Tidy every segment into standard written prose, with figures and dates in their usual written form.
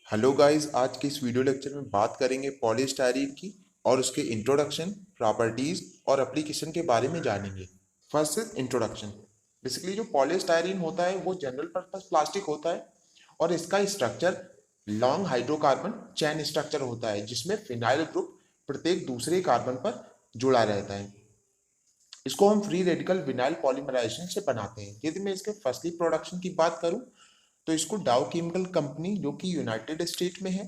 Hello guys, आज के इस वीडियो लेक्चर में बात करेंगे पॉलीस्टायरीन की और उसके इंट्रोडक्शन, प्रॉपर्टीज और एप्लीकेशन के बारे में जानेंगे। First is introduction. बेसिकली जो पॉलीस्टायरीन होता है वो जनरल पर्पस प्लास्टिक होता है और इसका स्ट्रक्चर लॉन्ग हाइड्रोकार्बन चैन स्ट्रक्चर होता है जिसमें फिनाइल ग्रुप प्रत्येक दूसरे कार्बन पर जुड़ा रहता है। इसको हम फ्री रेडिकल विनाइल पॉलीमराइजेशन से बनाते हैं। यदि मैं इसके फर्स्टली प्रोडक्शन की बात करूं तो इसको डाउ केमिकल कंपनी जो कि यूनाइटेड स्टेट में है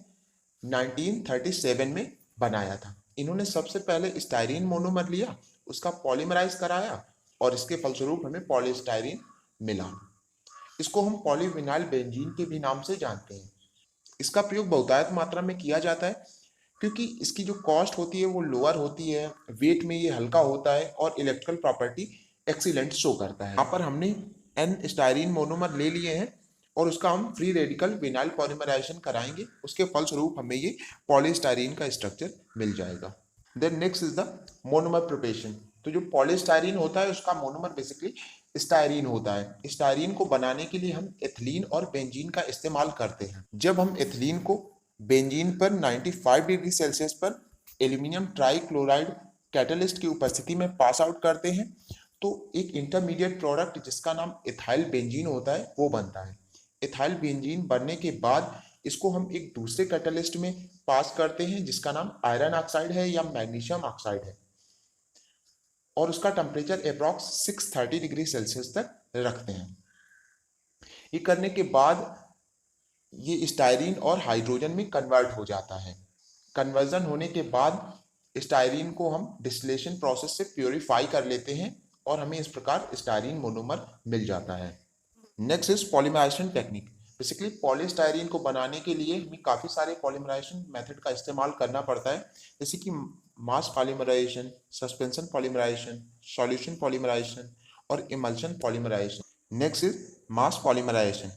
1937 में बनाया था। इन्होंने सबसे पहले स्टायरीन मोनोमर लिया, उसका पॉलीमराइज कराया और इसके फलस्वरूप हमें पॉलीस्टायरीन मिला। इसको हम पॉलीविनाइल बेंजीन के भी नाम से जानते हैं। इसका प्रयोग बहुतायत मात्रा में किया जाता है क्योंकि इसकी जो कॉस्ट होती है वो लोअर होती है, वेट में ये हल्का होता है और इलेक्ट्रिकल प्रॉपर्टी एक्सीलेंट शो करता है। यहाँ पर हमने एन स्टायरीन मोनोमर ले लिए हैं और उसका हम फ्री रेडिकल विनाइल पॉलीमराइजेशन कराएंगे। उसके फलस्वरूप हमें ये पॉलीस्टायरीन का स्ट्रक्चर मिल जाएगा। Then next is the monomer preparation. तो जो पॉलीस्टायरीन होता है उसका मोनोमर बेसिकली स्टायरीन होता है। स्टायरीन को बनाने के लिए हम एथिलीन और बेंजीन का इस्तेमाल करते हैं। जब हम एथिलीन को बेंजीन पर 95 डिग्री सेल्सियस पर एल्यूमिनियम ट्राइक्लोराइड कैटलिस्ट की उपस्थिति में पास आउट करते हैं तो एक इंटरमीडिएट प्रोडक्ट जिसका नाम इथाइल बेंजीन होता है वो बनता है। इथाइल बेंजीन बनने के बाद इसको हम एक दूसरे कैटलिस्ट में पास करते हैं जिसका नाम आयरन ऑक्साइड है या मैग्नीशियम ऑक्साइड है और उसका टेम्परेचर अप्रॉक्स 630 डिग्री सेल्सियस तक रखते हैं। ये करने के बाद ये स्टायरीन और हाइड्रोजन में कन्वर्ट हो जाता है। कन्वर्जन होने के बाद स्टायरीन को हम डिस्टिलेशन प्रोसेस से प्योरीफाई कर लेते हैं और हमें इस प्रकार स्टायरीन मोनोमर मिल जाता है। Next is polymerisation technique. Basically polystyrene को बनाने के लिए हमें काफ़ी सारे पॉलीमराइजेशन मेथड का इस्तेमाल करना पड़ता है, जैसे कि mass polymerisation, suspension polymerisation, solution polymerisation और emulsion polymerisation. Next is mass polymerisation.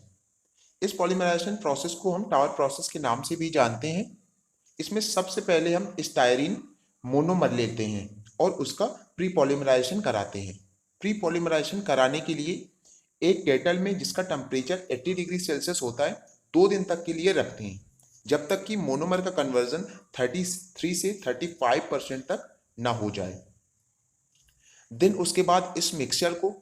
इस पॉलीमराइजेशन प्रोसेस को हम टावर प्रोसेस के नाम से भी जानते हैं। इसमें सबसे पहले हम स्टायरीन मोनोमर लेते हैं और उसका प्री पॉलीमराइजेशन कराते हैं। प्री पॉलीमराइजेशन कराने के लिए एक केटल में जिसका टेम्परेचर 80 डिग्री सेल्सियस होता है 2 दिन तक के लिए रखते हैं, जब तक कि मोनोमर का कन्वर्जन 33 से 35% तक ना हो जाए। देन उसके बाद इस मिक्सचर को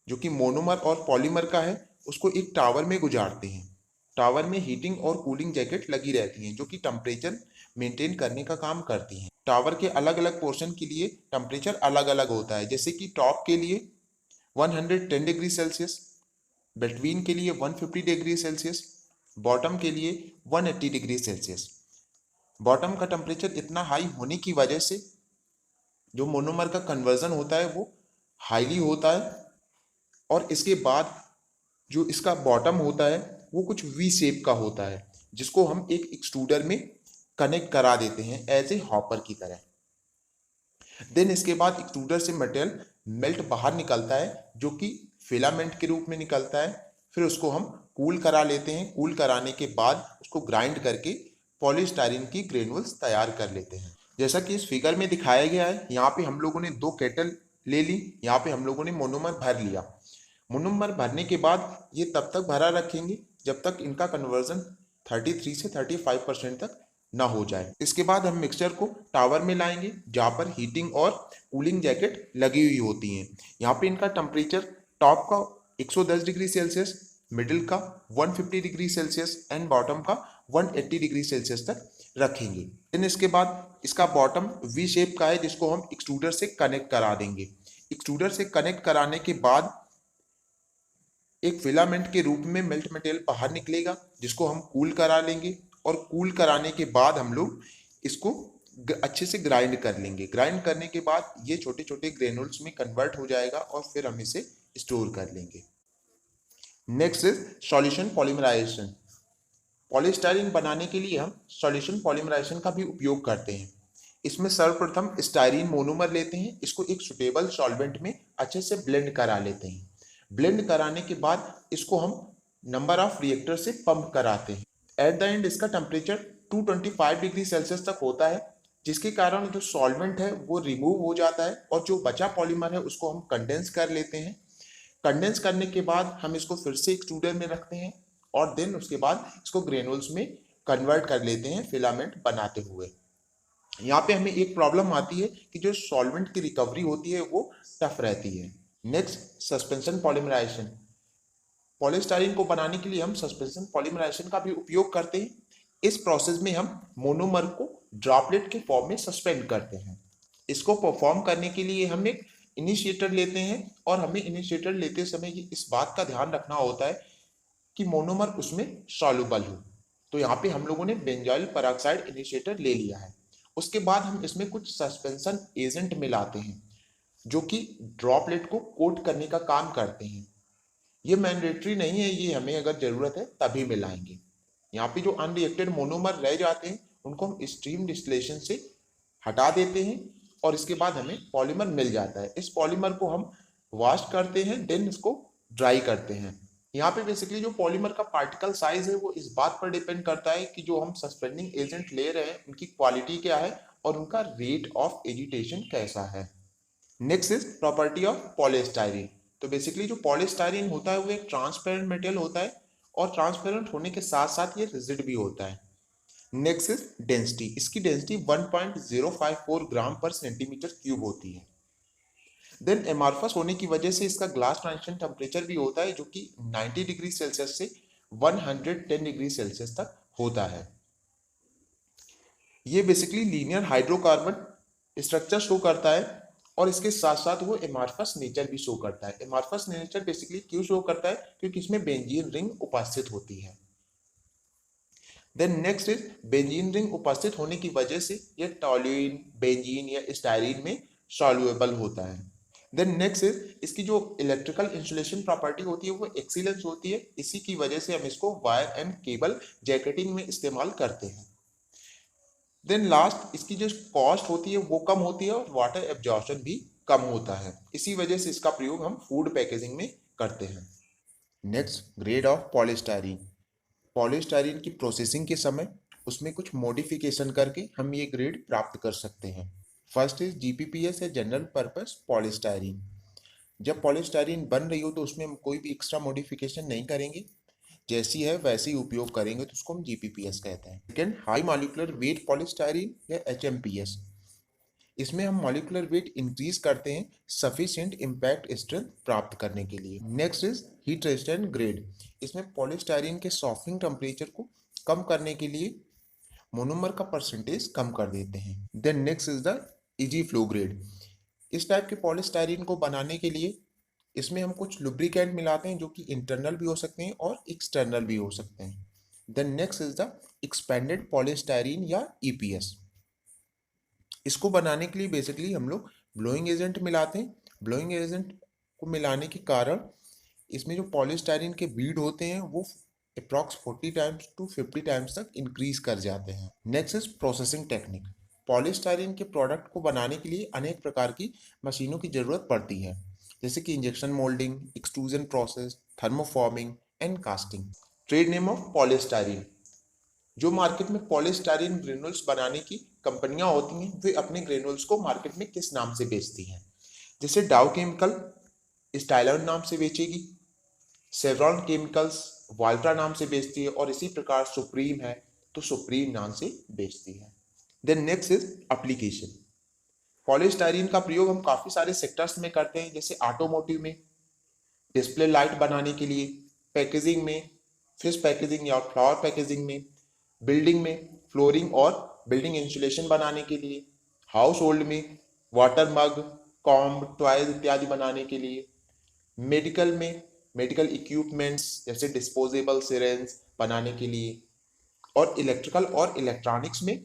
जो कि मोनोमर और पॉलीमर का है उसको एक टावर में गुजारते हैं। टावर में हीटिंग और कूलिंग जैकेट लगी रहती हैं जो कि टेम्परेचर मेंटेन करने का काम करती हैं। टावर के अलग अलग पोर्शन के लिए टेम्परेचर अलग अलग होता है, जैसे कि टॉप के लिए 110 डिग्री सेल्सियस, बिटवीन के लिए 150 डिग्री सेल्सियस, बॉटम के लिए 180 डिग्री सेल्सियस। बॉटम का टेम्परेचर इतना हाई होने की वजह से जो मोनोमर का कन्वर्जन होता है वो हाईली होता है और इसके बाद जो इसका बॉटम होता है वो कुछ वी शेप का होता है जिसको हम एक एक्सट्रूडर में कनेक्ट करा देते हैं एज ए हॉपर की तरह। देन इसके बाद एक्सट्रूडर से मटेरियल मेल्ट बाहर निकलता है जो कि फिलामेंट के रूप में निकलता है। फिर उसको हम कूल करा लेते हैं। कूल कराने के बाद उसको ग्राइंड करके पॉलीस्टायरीन की ग्रेनुल्स तैयार कर लेते हैं। जैसा कि इस फिगर में दिखाया गया है, यहाँ पे हम लोगों ने 2 केटल ले ली, यहाँ पे हम लोगों ने मोनोमर भर लिया। मोनोमर भरने के बाद ये तब तक भरा रखेंगे जब तक इनका कन्वर्जन 33 से 35% तक ना हो जाए। इसके बाद हम मिक्सचर को टावर में लाएंगे जहाँ पर हीटिंग और कूलिंग जैकेट लगी हुई होती हैं। यहाँ पे इनका टेम्परेचर टॉप का 110 डिग्री सेल्सियस, मिडिल का 150 डिग्री सेल्सियस एंड बॉटम का 180 डिग्री सेल्सियस तक रखेंगे। देन इसके बाद इसका बॉटम वी शेप का है जिसको हम एक्सट्रूडर से कनेक्ट करा देंगे। एक्सट्रूडर से कनेक्ट कराने के बाद एक फिलामेंट के रूप में मेल्ट मटेरियल बाहर निकलेगा जिसको हम कूल करा लेंगे और कूल कराने के बाद हम लोग इसको अच्छे से ग्राइंड कर लेंगे। ग्राइंड करने के बाद ये छोटे छोटे ग्रेनुल्स में कन्वर्ट हो जाएगा और फिर हम इसे स्टोर कर लेंगे। Next is solution polymerisation. Polystyrene बनाने के लिए हम सॉल्यूशन पॉलीमराइजेशन का भी उपयोग करते हैं। इसमें सर्वप्रथम स्टायरीन मोनोमर लेते हैं, इसको एक सुटेबल सॉल्वेंट में अच्छे से ब्लेंड करा लेते हैं। ब्लेंड कराने के बाद इसको हम नंबर ऑफ रिएक्टर से पंप कराते हैं। एट द एंड इसका टेम्परेचर 225 डिग्री सेल्सियस तक होता है, जिसके कारण जो सॉल्वेंट है वो रिमूव हो जाता है और जो बचा पॉलीमर है उसको हम कंडेंस कर लेते हैं। कंडेंस करने के बाद हम इसको फिर से एक्सट्रूडर में रखते हैं और देन उसके बाद इसको ग्रेनुल्स में कन्वर्ट कर लेते हैं फिलामेंट बनाते हुए। यहाँ पे हमें एक प्रॉब्लम आती है कि जो सॉल्वेंट की रिकवरी होती है वो टफ रहती है। Next, suspension polymerisation. पॉलीस्टाइरीन को बनाने के लिए हम सस्पेंशन पॉलीमराइजेशन का भी उपयोग करते हैं। इस प्रोसेस में हम मोनोमर को ड्रॉपलेट के फॉर्म में सस्पेंड करते हैं। इसको परफॉर्म करने के लिए हम एक इनिशिएटर लेते हैं और हमें इनिशिएटर लेते समय इस बात का ध्यान रखना होता है कि मोनोमर उसमें सॉल्युबल हो। तो यहाँ पे हम लोगों ने बेंजोइल पेरोक्साइड इनिशिएटर ले लिया है। उसके बाद हम इसमें कुछ सस्पेंशन एजेंट मिलाते हैं जो कि ड्रॉपलेट को कोट करने का काम करते हैं। ये मैंडेटरी नहीं है, ये हमें अगर जरूरत है तभी मिलाएंगे। यहाँ पे जो अनरिएक्टेड मोनोमर रह जाते हैं उनको हम स्ट्रीम डिस्टिलेशन से हटा देते हैं और इसके बाद हमें पॉलीमर मिल जाता है। इस पॉलीमर को हम वॉश करते हैं, देन इसको ड्राई करते हैं। यहाँ पे बेसिकली जो पॉलीमर का पार्टिकल साइज है वो इस बात पर डिपेंड करता है कि जो हम सस्पेंडिंग एजेंट ले रहे हैं उनकी क्वालिटी क्या है और उनका रेट ऑफ एजिटेशन कैसा है। Next is property of polystyrene. तो बेसिकली जो पॉलीस्टाइरीन होता है वो एक ट्रांसपेरेंट मटेरियल होता है और ट्रांसपेरेंट होने के साथ साथ ये रिजिड भी होता है। Next is density. इसकी डेंसिटी 1.054 ग्राम पर सेंटीमीटर क्यूब होती है। देन एमार्फस होने की वजह से इसका ग्लास ट्रांजिशन टेम्परेचर भी होता है जो कि 90 डिग्री सेल्सियस से 110 डिग्री सेल्सियस तक होता है। ये basically linear hydrocarbon structure show करता है और इसके साथ साथ वो एमार्फस नेचर भी शो करता है। एमार्फस नेचर बेसिकली क्यों शो करता है? क्योंकि इसमें बेंजीन रिंग उपस्थित होती है। Then next is benzene ring उपस्थित होने की वजह से ये टॉल्यूइन, बेंजीन या स्टाइरीन में सॉल्युएबल होता है। देन नेक्स्ट इज इसकी जो इलेक्ट्रिकल इंसुलेशन प्रॉपर्टी होती है वो एक्सीलेंस होती है। इसी की वजह से हम इसको वायर एंड केबल जैकेटिंग में इस्तेमाल करते हैं। देन लास्ट, इसकी जो कॉस्ट होती है वो कम होती है और वाटर एब्जॉर्प्शन भी कम होता है। इसी वजह से इसका प्रयोग हम फूड पैकेजिंग में करते हैं। Next, grade of polystyrene. Polystyrene की प्रोसेसिंग के समय उसमें कुछ मॉडिफिकेशन करके हम ये ग्रेड प्राप्त कर सकते हैं। फर्स्ट इज जीपीपीएस या जनरल पर्पस पॉलीस्टाइरीन। जब पॉलीस्टाइरीन बन रही हो तो उसमें हम कोई भी एक्स्ट्रा मॉडिफिकेशन नहीं करेंगे, जैसी है वैसे ही उपयोग करेंगे, तो उसको हम जीपीपीएस कहते हैं। Second, high molecular weight polystyrene या एचएमपीएस। इसमें हम मॉलिक्यूलर वेट इंक्रीज करते हैं सफिशिएंट इम्पैक्ट स्ट्रेंथ प्राप्त करने के लिए। Next is heat resistant grade. इसमें पॉलीस्टाइरीन के सॉफ्टनिंग टेम्परेचर को कम करने के लिए मोनोमर का परसेंटेज कम कर देते हैं। Then next is the easy flow grade. इस टाइप के पॉलीस्टाइरीन को बनाने के लिए इसमें हम कुछ लुब्रिकेंट मिलाते हैं जो कि इंटरनल भी हो सकते हैं और एक्सटर्नल भी हो सकते हैं। Then next is the expanded polystyrene या ईपीएस। इसको बनाने के लिए बेसिकली हम लोग ब्लोइंग एजेंट मिलाते हैं। ब्लोइंग एजेंट को मिलाने के कारण इसमें जो पॉलीस्टाइरीन के बीड होते हैं वो अप्रॉक्स 40 टाइम्स टू 50 टाइम्स तक इंक्रीज कर जाते हैं। Next is processing technique. Polystyrene के प्रोडक्ट को बनाने के लिए अनेक प्रकार की मशीनों की जरूरत पड़ती है, जैसे कि injection moulding, extrusion process, thermoforming and casting. Trade name of polystyrene. जो मार्केट में पॉलीस्टाइरीन ग्रेनुल्स बनाने की कंपनियां होती हैं वे अपने ग्रेनुल्स को मार्केट में किस नाम से बेचती हैं? जैसे डाउ केमिकल स्टाइलन नाम से बेचेगी, सेवरॉन केमिकल्स वाल्ट्रा नाम से बेचती है और इसी प्रकार सुप्रीम है तो सुप्रीम नाम से बेचती है। Then next is application. Polystyrene का प्रयोग हम काफी सारे सेक्टर्स में करते हैं, जैसे ऑटोमोटिव में, डिस्प्ले लाइट बनाने के लिए, पैकेजिंग में, फिश पैकेजिंग या फ्लावर पैकेजिंग में, बिल्डिंग में, फ्लोरिंग और बिल्डिंग इंसुलेशन बनाने के लिए, हाउस होल्ड में, वाटर मग, कॉम्ब, टॉयज इत्यादि बनाने के लिए, मेडिकल में, मेडिकल इक्विपमेंट्स जैसे डिस्पोजेबल सिरेंज बनाने के लिए, और इलेक्ट्रिकल और इलेक्ट्रॉनिक्स में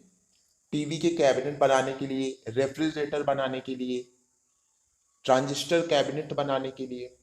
टीवी के कैबिनेट बनाने के लिए, रेफ्रिजरेटर बनाने के लिए, ट्रांजिस्टर कैबिनेट बनाने के लिए,